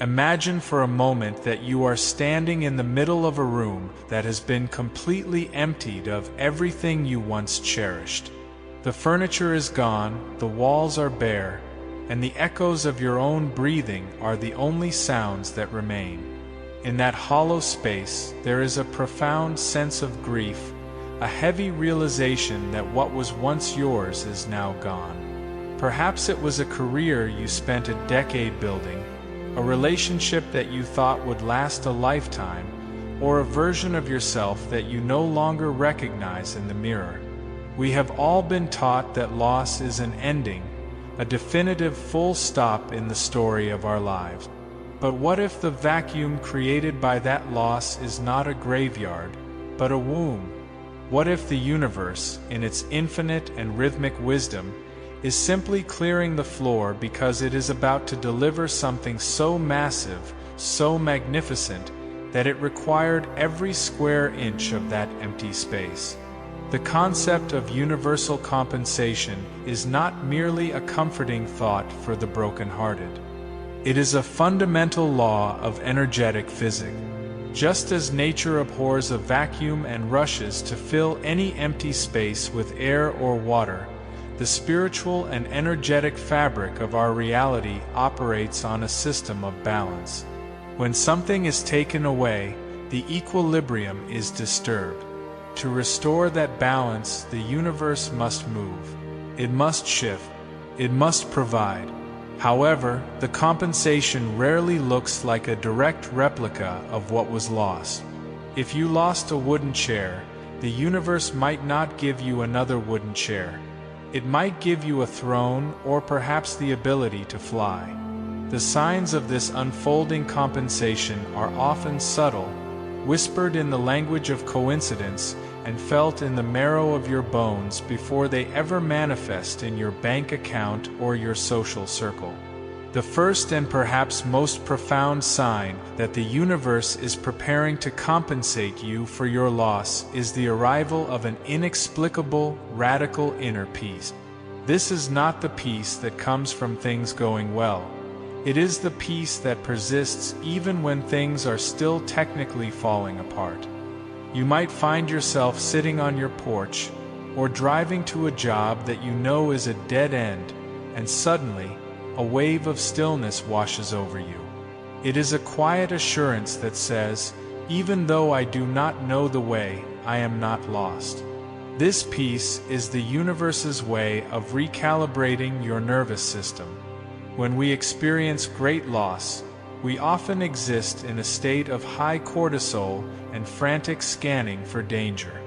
Imagine for a moment that you are standing in the middle of a room that has been completely emptied of everything you once cherished. The furniture is gone, the walls are bare, and the echoes of your own breathing are the only sounds that remain. In that hollow space, there is a profound sense of grief, a heavy realization that what was once yours is now gone. Perhaps it was a career you spent a decade building, a relationship that you thought would last a lifetime, or a version of yourself that you no longer recognize in the mirror. We have all been taught that loss is an ending, a definitive full stop in the story of our lives. But what if the vacuum created by that loss is not a graveyard, but a womb? What if the universe, in its infinite and rhythmic wisdom, is simply clearing the floor because it is about to deliver something so massive, so magnificent, that it required every square inch of that empty space? The concept of universal compensation is not merely a comforting thought for the broken-hearted. It is a fundamental law of energetic physics. Just as nature abhors a vacuum and rushes to fill any empty space with air or water, the spiritual and energetic fabric of our reality operates on a system of balance. When something is taken away, the equilibrium is disturbed. To restore that balance, the universe must move. It must shift. It must provide. However, the compensation rarely looks like a direct replica of what was lost. If you lost a wooden chair, the universe might not give you another wooden chair. It might give you a throne or perhaps the ability to fly. The signs of this unfolding compensation are often subtle, whispered in the language of coincidence, and felt in the marrow of your bones before they ever manifest in your bank account or your social circle. The first and perhaps most profound sign that the universe is preparing to compensate you for your loss is the arrival of an inexplicable, radical inner peace. This is not the peace that comes from things going well. It is the peace that persists even when things are still technically falling apart. You might find yourself sitting on your porch or driving to a job that you know is a dead end, and suddenly, a wave of stillness washes over you. It is a quiet assurance that says, even though I do not know the way, I am not lost. This peace is the universe's way of recalibrating your nervous system. When we experience great loss, we often exist in a state of high cortisol and frantic scanning for danger.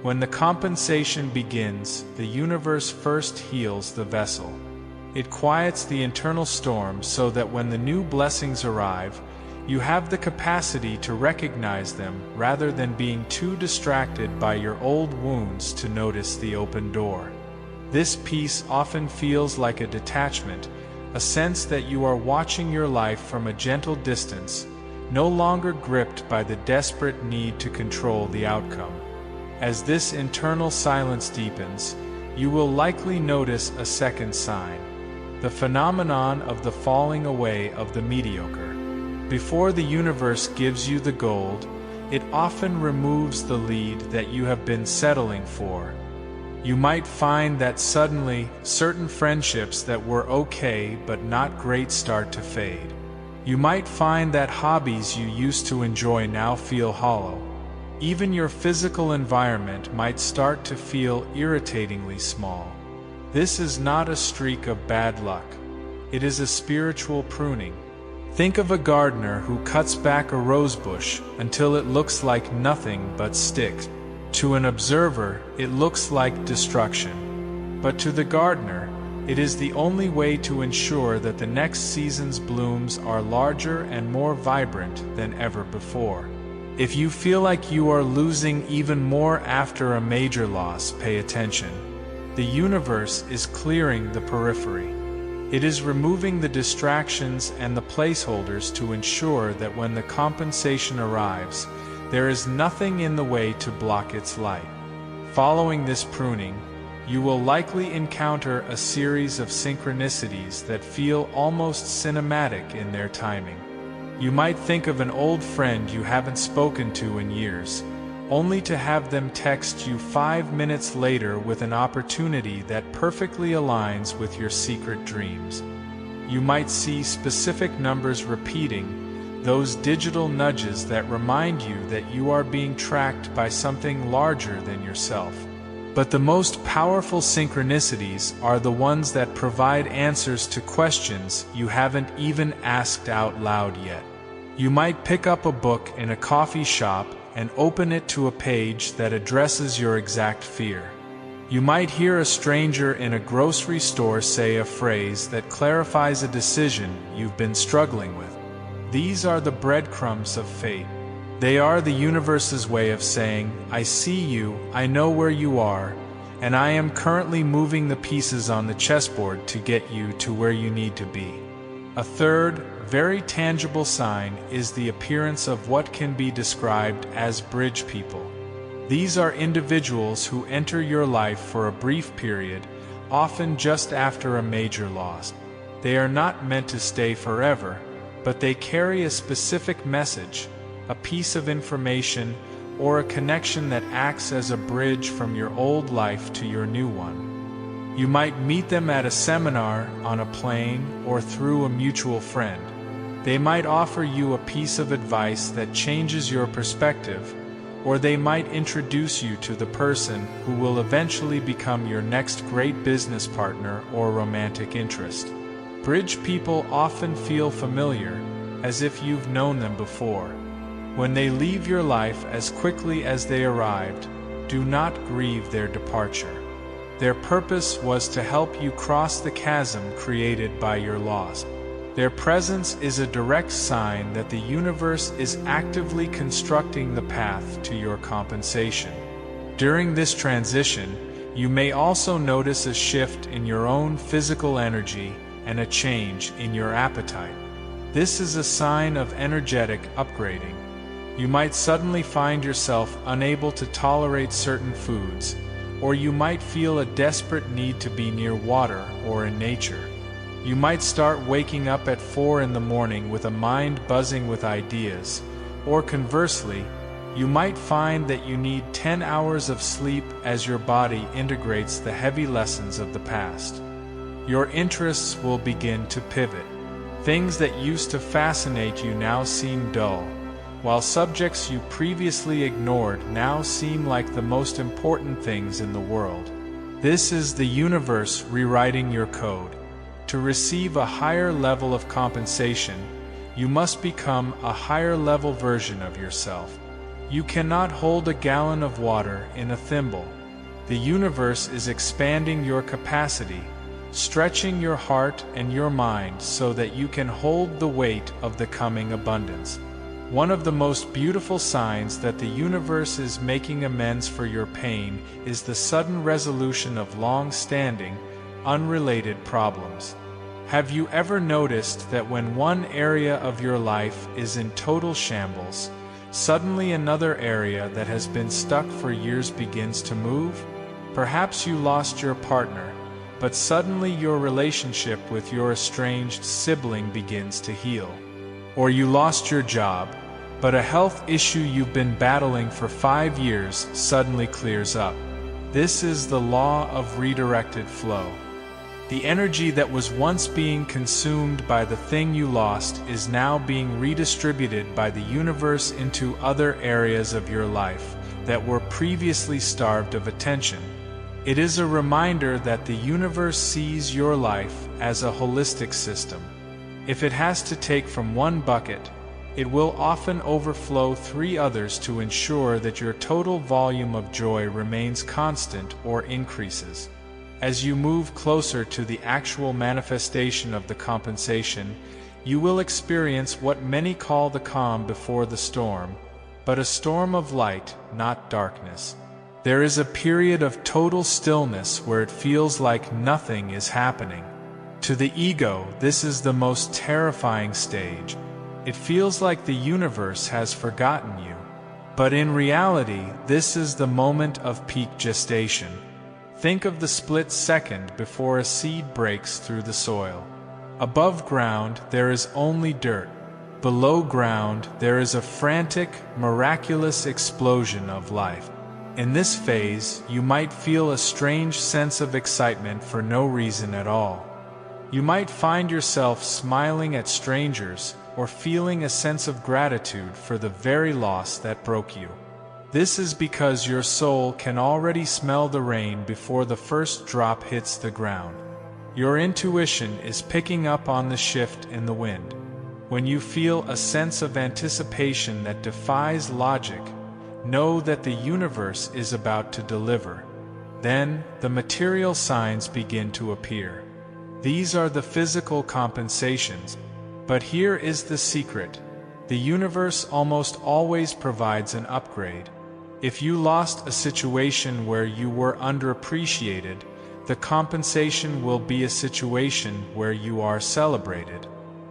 When the compensation begins, the universe first heals the vessel. It quiets the internal storm so that when the new blessings arrive, you have the capacity to recognize them rather than being too distracted by your old wounds to notice the open door. This peace often feels like a detachment, a sense that you are watching your life from a gentle distance, no longer gripped by the desperate need to control the outcome. As this internal silence deepens, you will likely notice a second sign: the phenomenon of the falling away of the mediocre. Before the universe gives you the gold, it often removes the lead that you have been settling for. You might find that suddenly, certain friendships that were okay but not great start to fade. You might find that hobbies you used to enjoy now feel hollow. Even your physical environment might start to feel irritatingly small. This is not a streak of bad luck. It is a spiritual pruning. Think of a gardener who cuts back a rosebush until it looks like nothing but sticks. To an observer, it looks like destruction. But to the gardener, it is the only way to ensure that the next season's blooms are larger and more vibrant than ever before. If you feel like you are losing even more after a major loss, pay attention. The universe is clearing the periphery. It is removing the distractions and the placeholders to ensure that when the compensation arrives, there is nothing in the way to block its light. Following this pruning, you will likely encounter a series of synchronicities that feel almost cinematic in their timing. You might think of an old friend you haven't spoken to in years, only to have them text you 5 minutes later with an opportunity that perfectly aligns with your secret dreams. You might see specific numbers repeating, those digital nudges that remind you that you are being tracked by something larger than yourself. But the most powerful synchronicities are the ones that provide answers to questions you haven't even asked out loud yet. You might pick up a book in a coffee shop and open it to a page that addresses your exact fear. You might hear a stranger in a grocery store say a phrase that clarifies a decision you've been struggling with. These are the breadcrumbs of fate. They are the universe's way of saying, I see you, I know where you are, and I am currently moving the pieces on the chessboard to get you to where you need to be. A third, very tangible sign is the appearance of what can be described as bridge people. These are individuals who enter your life for a brief period, often just after a major loss. They are not meant to stay forever, but they carry a specific message, a piece of information, or a connection that acts as a bridge from your old life to your new one. You might meet them at a seminar, on a plane, or through a mutual friend. They might offer you a piece of advice that changes your perspective, or they might introduce you to the person who will eventually become your next great business partner or romantic interest. Bridge people often feel familiar, as if you've known them before. When they leave your life as quickly as they arrived, do not grieve their departure. Their purpose was to help you cross the chasm created by your loss. Their presence is a direct sign that the universe is actively constructing the path to your compensation. During this transition, you may also notice a shift in your own physical energy and a change in your appetite. This is a sign of energetic upgrading. You might suddenly find yourself unable to tolerate certain foods, or you might feel a desperate need to be near water or in nature. You might start waking up at 4 in the morning with a mind buzzing with ideas, or conversely, you might find that you need 10 hours of sleep as your body integrates the heavy lessons of the past. Your interests will begin to pivot. Things that used to fascinate you now seem dull, while subjects you previously ignored now seem like the most important things in the world. This is the universe rewriting your code. To receive a higher level of compensation, you must become a higher level version of yourself. You cannot hold a gallon of water in a thimble. The universe is expanding your capacity, stretching your heart and your mind so that you can hold the weight of the coming abundance. One of the most beautiful signs that the universe is making amends for your pain is the sudden resolution of long-standing, unrelated problems. Have you ever noticed that when one area of your life is in total shambles, suddenly another area that has been stuck for years begins to move? Perhaps you lost your partner, but suddenly your relationship with your estranged sibling begins to heal. Or you lost your job, but a health issue you've been battling for 5 years suddenly clears up. This is the law of redirected flow. The energy that was once being consumed by the thing you lost is now being redistributed by the universe into other areas of your life that were previously starved of attention. It is a reminder that the universe sees your life as a holistic system. If it has to take from one bucket, it will often overflow 3 others to ensure that your total volume of joy remains constant or increases. As you move closer to the actual manifestation of the compensation, you will experience what many call the calm before the storm, but a storm of light, not darkness. There is a period of total stillness where it feels like nothing is happening. To the ego, this is the most terrifying stage. It feels like the universe has forgotten you. But in reality, this is the moment of peak gestation. Think of the split second before a seed breaks through the soil. Above ground, there is only dirt. Below ground, there is a frantic, miraculous explosion of life. In this phase, you might feel a strange sense of excitement for no reason at all. You might find yourself smiling at strangers or feeling a sense of gratitude for the very loss that broke you. This is because your soul can already smell the rain before the first drop hits the ground. Your intuition is picking up on the shift in the wind. When you feel a sense of anticipation that defies logic, know that the universe is about to deliver. Then, the material signs begin to appear. These are the physical compensations. But here is the secret. The universe almost always provides an upgrade. If you lost a situation where you were underappreciated, the compensation will be a situation where you are celebrated.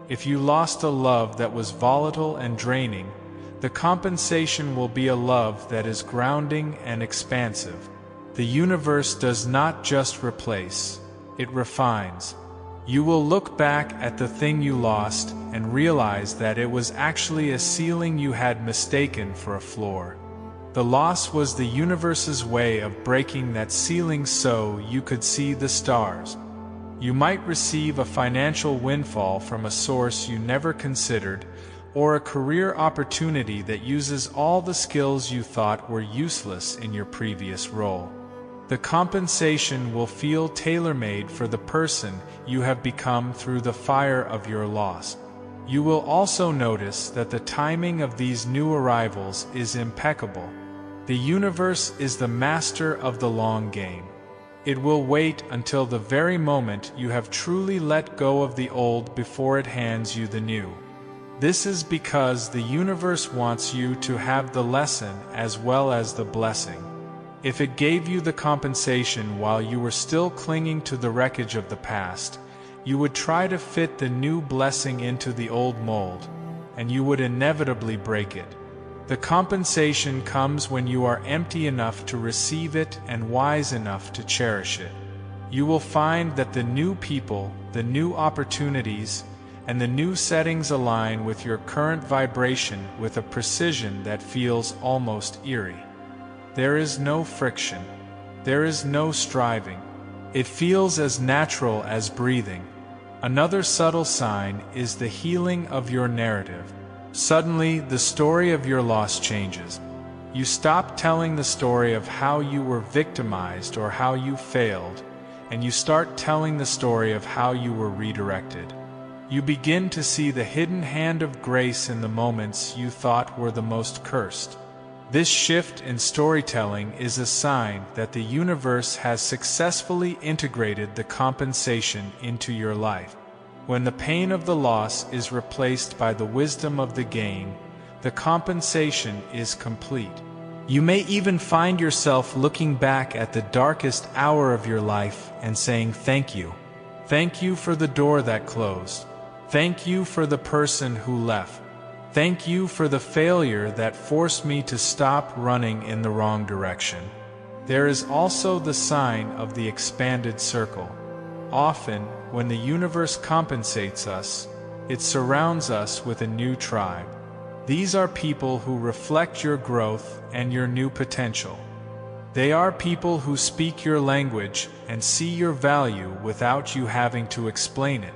If you lost a love that was volatile and draining, the compensation will be a love that is grounding and expansive. The universe does not just replace, it refines. You will look back at the thing you lost and realize that it was actually a ceiling you had mistaken for a floor. The loss was the universe's way of breaking that ceiling so you could see the stars. You might receive a financial windfall from a source you never considered, or a career opportunity that uses all the skills you thought were useless in your previous role. The compensation will feel tailor-made for the person you have become through the fire of your loss. You will also notice that the timing of these new arrivals is impeccable. The universe is the master of the long game. It will wait until the very moment you have truly let go of the old before it hands you the new. This is because the universe wants you to have the lesson as well as the blessing. If it gave you the compensation while you were still clinging to the wreckage of the past, you would try to fit the new blessing into the old mold, and you would inevitably break it. The compensation comes when you are empty enough to receive it and wise enough to cherish it. You will find that the new people, the new opportunities, and the new settings align with your current vibration with a precision that feels almost eerie. There is no friction. There is no striving. It feels as natural as breathing. Another subtle sign is the healing of your narrative. Suddenly, the story of your loss changes. You stop telling the story of how you were victimized or how you failed, and you start telling the story of how you were redirected. You begin to see the hidden hand of grace in the moments you thought were the most cursed. This shift in storytelling is a sign that the universe has successfully integrated the compensation into your life. When the pain of the loss is replaced by the wisdom of the gain, the compensation is complete. You may even find yourself looking back at the darkest hour of your life and saying thank you. Thank you for the door that closed. Thank you for the person who left. Thank you for the failure that forced me to stop running in the wrong direction. There is also the sign of the expanded circle. Often, when the universe compensates us, it surrounds us with a new tribe. These are people who reflect your growth and your new potential. They are people who speak your language and see your value without you having to explain it.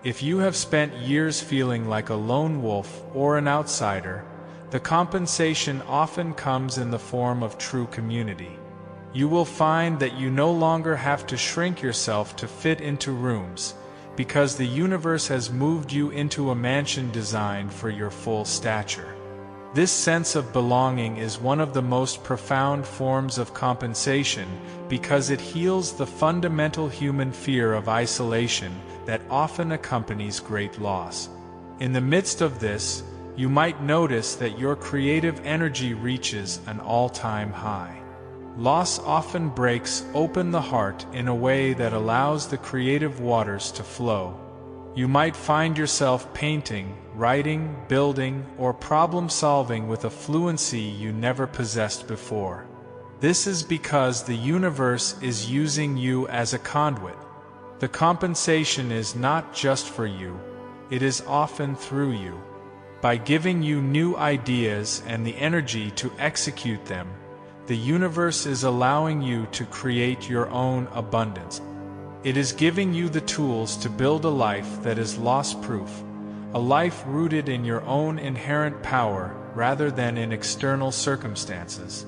If you have spent years feeling like a lone wolf or an outsider, the compensation often comes in the form of true community. You will find that you no longer have to shrink yourself to fit into rooms, because the universe has moved you into a mansion designed for your full stature. This sense of belonging is one of the most profound forms of compensation because it heals the fundamental human fear of isolation that often accompanies great loss. In the midst of this, you might notice that your creative energy reaches an all-time high. Loss often breaks open the heart in a way that allows the creative waters to flow. You might find yourself painting, writing, building, or problem-solving with a fluency you never possessed before. This is because the universe is using you as a conduit. The compensation is not just for you, it is often through you. By giving you new ideas and the energy to execute them, the universe is allowing you to create your own abundance. It is giving you the tools to build a life that is loss-proof, a life rooted in your own inherent power rather than in external circumstances.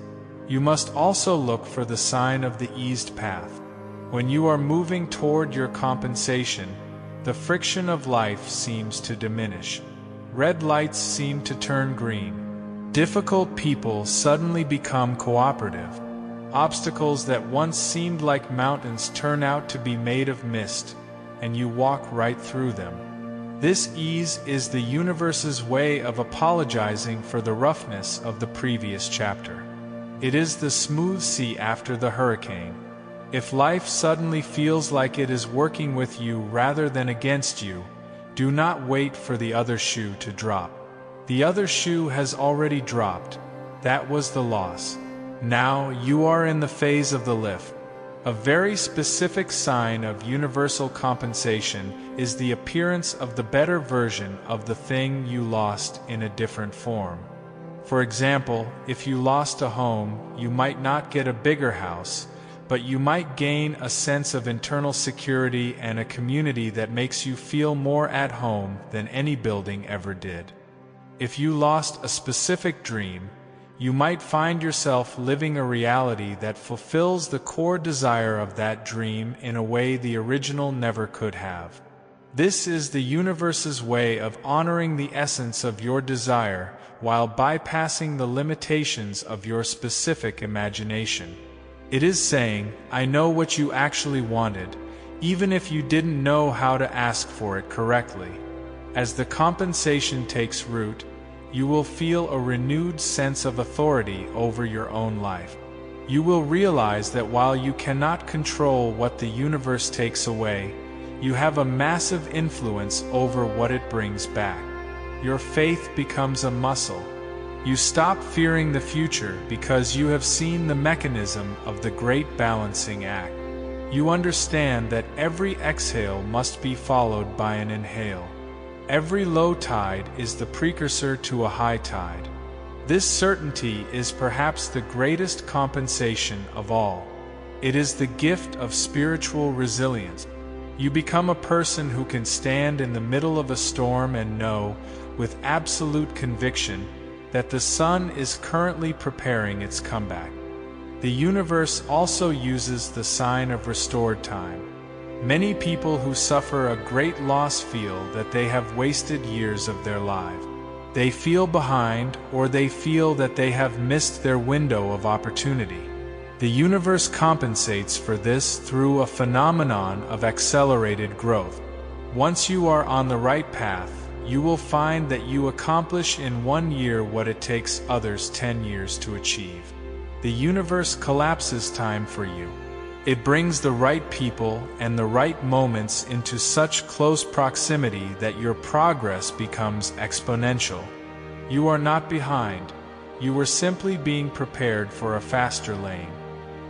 You must also look for the sign of the eased path. When you are moving toward your compensation, the friction of life seems to diminish. Red lights seem to turn green. Difficult people suddenly become cooperative. Obstacles that once seemed like mountains turn out to be made of mist, and you walk right through them. This ease is the universe's way of apologizing for the roughness of the previous chapter. It is the smooth sea after the hurricane. If life suddenly feels like it is working with you rather than against you, do not wait for the other shoe to drop. The other shoe has already dropped. That was the loss. Now you are in the phase of the lift. A very specific sign of universal compensation is the appearance of the better version of the thing you lost in a different form. For example, if you lost a home, you might not get a bigger house, but you might gain a sense of internal security and a community that makes you feel more at home than any building ever did. If you lost a specific dream, you might find yourself living a reality that fulfills the core desire of that dream in a way the original never could have. This is the universe's way of honoring the essence of your desire while bypassing the limitations of your specific imagination. It is saying, I know what you actually wanted, even if you didn't know how to ask for it correctly. As the compensation takes root, you will feel a renewed sense of authority over your own life. You will realize that while you cannot control what the universe takes away, you have a massive influence over what it brings back. Your faith becomes a muscle. You stop fearing the future because you have seen the mechanism of the great balancing act. You understand that every exhale must be followed by an inhale. Every low tide is the precursor to a high tide. This certainty is perhaps the greatest compensation of all. It is the gift of spiritual resilience. You become a person who can stand in the middle of a storm and know, with absolute conviction, that the sun is currently preparing its comeback. The universe also uses the sign of restored time. Many people who suffer a great loss feel that they have wasted years of their life. They feel behind, or they feel that they have missed their window of opportunity. The universe compensates for this through a phenomenon of accelerated growth. Once you are on the right path, you will find that you accomplish in 1 year what it takes others 10 years to achieve. The universe collapses time for you. It brings the right people and the right moments into such close proximity that your progress becomes exponential. You are not behind. You were simply being prepared for a faster lane.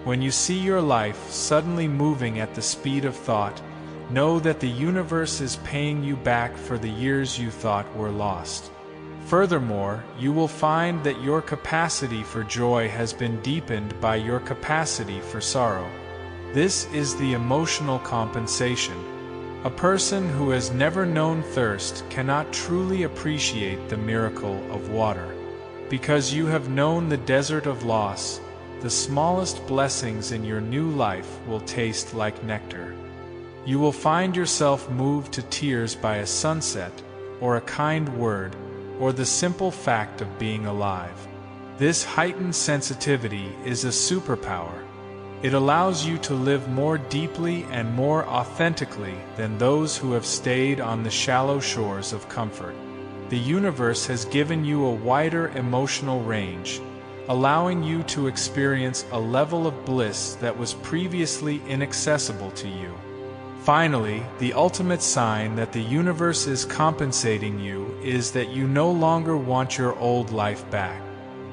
When you see your life suddenly moving at the speed of thought, know that the universe is paying you back for the years you thought were lost. Furthermore, you will find that your capacity for joy has been deepened by your capacity for sorrow. This is the emotional compensation. A person who has never known thirst cannot truly appreciate the miracle of water. Because you have known the desert of loss, the smallest blessings in your new life will taste like nectar. You will find yourself moved to tears by a sunset, or a kind word, or the simple fact of being alive. This heightened sensitivity is a superpower. It allows you to live more deeply and more authentically than those who have stayed on the shallow shores of comfort. The universe has given you a wider emotional range, allowing you to experience a level of bliss that was previously inaccessible to you. Finally, the ultimate sign that the universe is compensating you is that you no longer want your old life back.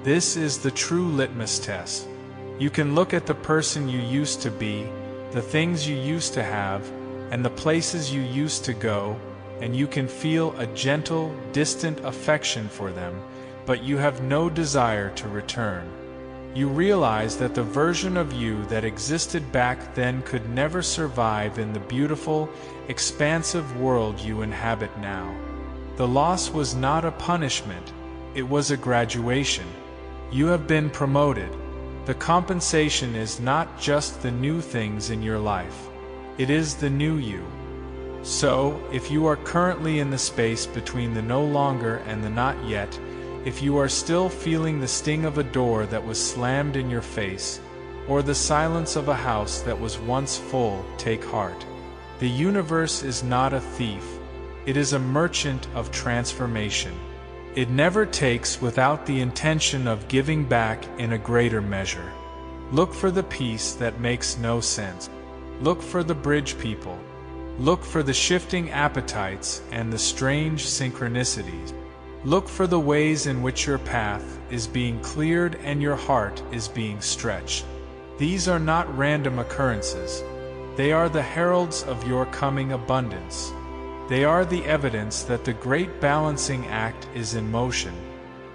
This is the true litmus test. You can look at the person you used to be, the things you used to have, and the places you used to go, and you can feel a gentle, distant affection for them, but you have no desire to return. You realize that the version of you that existed back then could never survive in the beautiful, expansive world you inhabit now. The loss was not a punishment, it was a graduation. You have been promoted. The compensation is not just the new things in your life. It is the new you. So, if you are currently in the space between the no longer and the not yet, if you are still feeling the sting of a door that was slammed in your face, or the silence of a house that was once full, take heart. The universe is not a thief. It is a merchant of transformation. It never takes without the intention of giving back in a greater measure. Look for the peace that makes no sense. Look for the bridge people. Look for the shifting appetites and the strange synchronicities. Look for the ways in which your path is being cleared and your heart is being stretched. These are not random occurrences. They are the heralds of your coming abundance. They are the evidence that the great balancing act is in motion.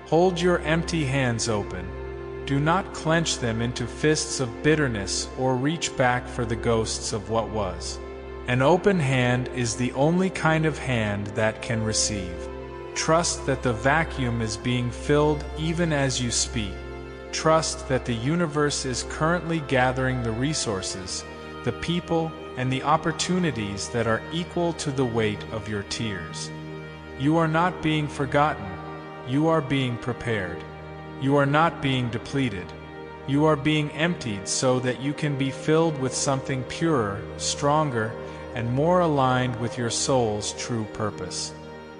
Hold your empty hands open. Do not clench them into fists of bitterness or reach back for the ghosts of what was. An open hand is the only kind of hand that can receive. Trust that the vacuum is being filled even as you speak. Trust that the universe is currently gathering the resources, the people, and the opportunities that are equal to the weight of your tears. You are not being forgotten. You are being prepared. You are not being depleted. You are being emptied so that you can be filled with something purer, stronger, and more aligned with your soul's true purpose.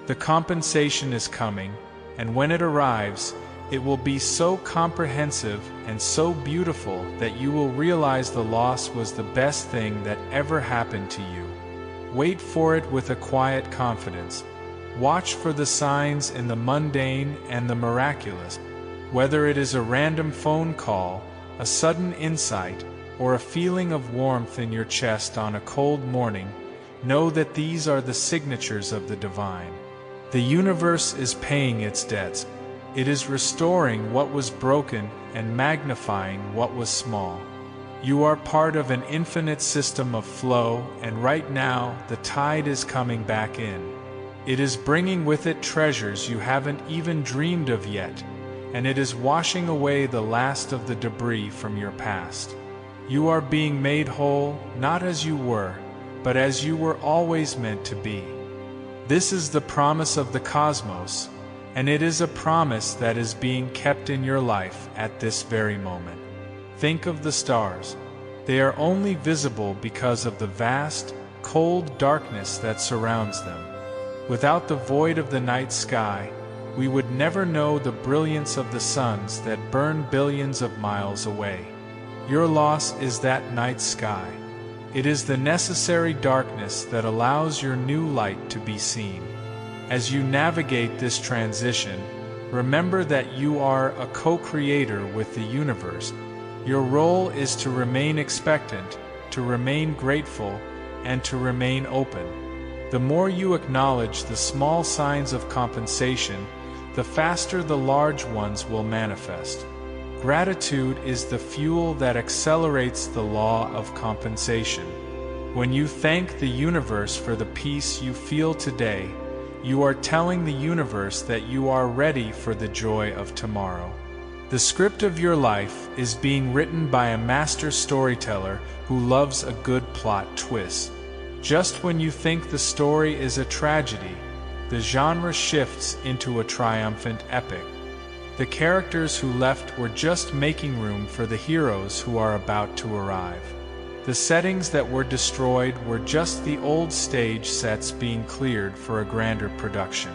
The compensation is coming, and when it arrives, it will be so comprehensive and so beautiful that you will realize the loss was the best thing that ever happened to you. Wait for it with a quiet confidence. Watch for the signs in the mundane and the miraculous. Whether it is a random phone call, a sudden insight, or a feeling of warmth in your chest on a cold morning, know that these are the signatures of the divine. The universe is paying its debts. It is restoring what was broken and magnifying what was small. You are part of an infinite system of flow, and right now the tide is coming back in. It is bringing with it treasures you haven't even dreamed of yet, and it is washing away the last of the debris from your past. You are being made whole, not as you were, but as you were always meant to be. This is the promise of the cosmos, and it is a promise that is being kept in your life at this very moment. Think of the stars. They are only visible because of the vast, cold darkness that surrounds them. Without the void of the night sky, we would never know the brilliance of the suns that burn billions of miles away. Your loss is that night sky. It is the necessary darkness that allows your new light to be seen. As you navigate this transition, remember that you are a co-creator with the universe. Your role is to remain expectant, to remain grateful, and to remain open. The more you acknowledge the small signs of compensation, the faster the large ones will manifest. Gratitude is the fuel that accelerates the law of compensation. When you thank the universe for the peace you feel today, you are telling the universe that you are ready for the joy of tomorrow. The script of your life is being written by a master storyteller who loves a good plot twist. Just when you think the story is a tragedy, the genre shifts into a triumphant epic. The characters who left were just making room for the heroes who are about to arrive. The settings that were destroyed were just the old stage sets being cleared for a grander production.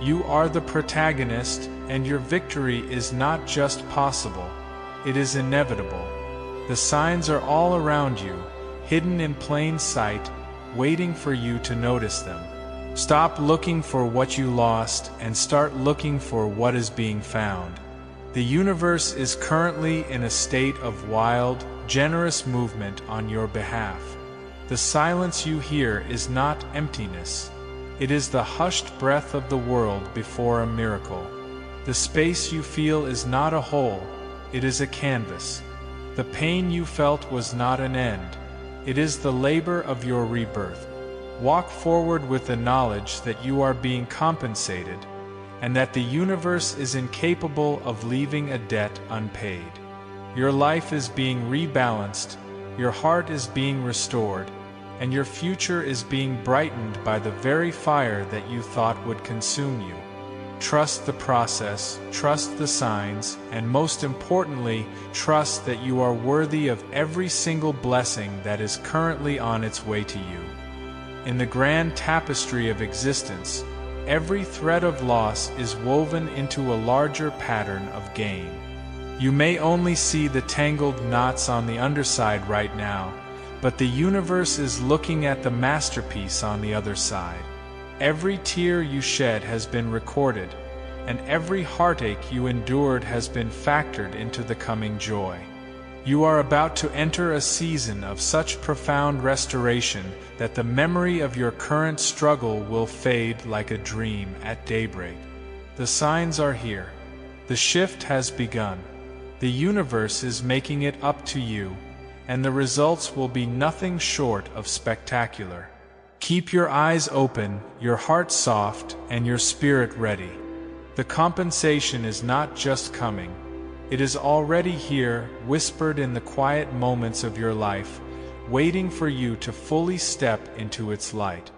You are the protagonist, and your victory is not just possible, it is inevitable. The signs are all around you, hidden in plain sight, waiting for you to notice them. Stop looking for what you lost and start looking for what is being found. The universe is currently in a state of wild, generous movement on your behalf. The silence you hear is not emptiness. It is the hushed breath of the world before a miracle. The space you feel is not a hole, it is a canvas. The pain you felt was not an end, it is the labor of your rebirth. Walk forward with the knowledge that you are being compensated, and that the universe is incapable of leaving a debt unpaid. Your life is being rebalanced, your heart is being restored, and your future is being brightened by the very fire that you thought would consume you. Trust the process, trust the signs, and most importantly, trust that you are worthy of every single blessing that is currently on its way to you. In the grand tapestry of existence, every thread of loss is woven into a larger pattern of gain. You may only see the tangled knots on the underside right now, but the universe is looking at the masterpiece on the other side. Every tear you shed has been recorded, and every heartache you endured has been factored into the coming joy. You are about to enter a season of such profound restoration that the memory of your current struggle will fade like a dream at daybreak. The signs are here. The shift has begun. The universe is making it up to you, and the results will be nothing short of spectacular. Keep your eyes open, your heart soft, and your spirit ready. The compensation is not just coming. It is already here, whispered in the quiet moments of your life, waiting for you to fully step into its light.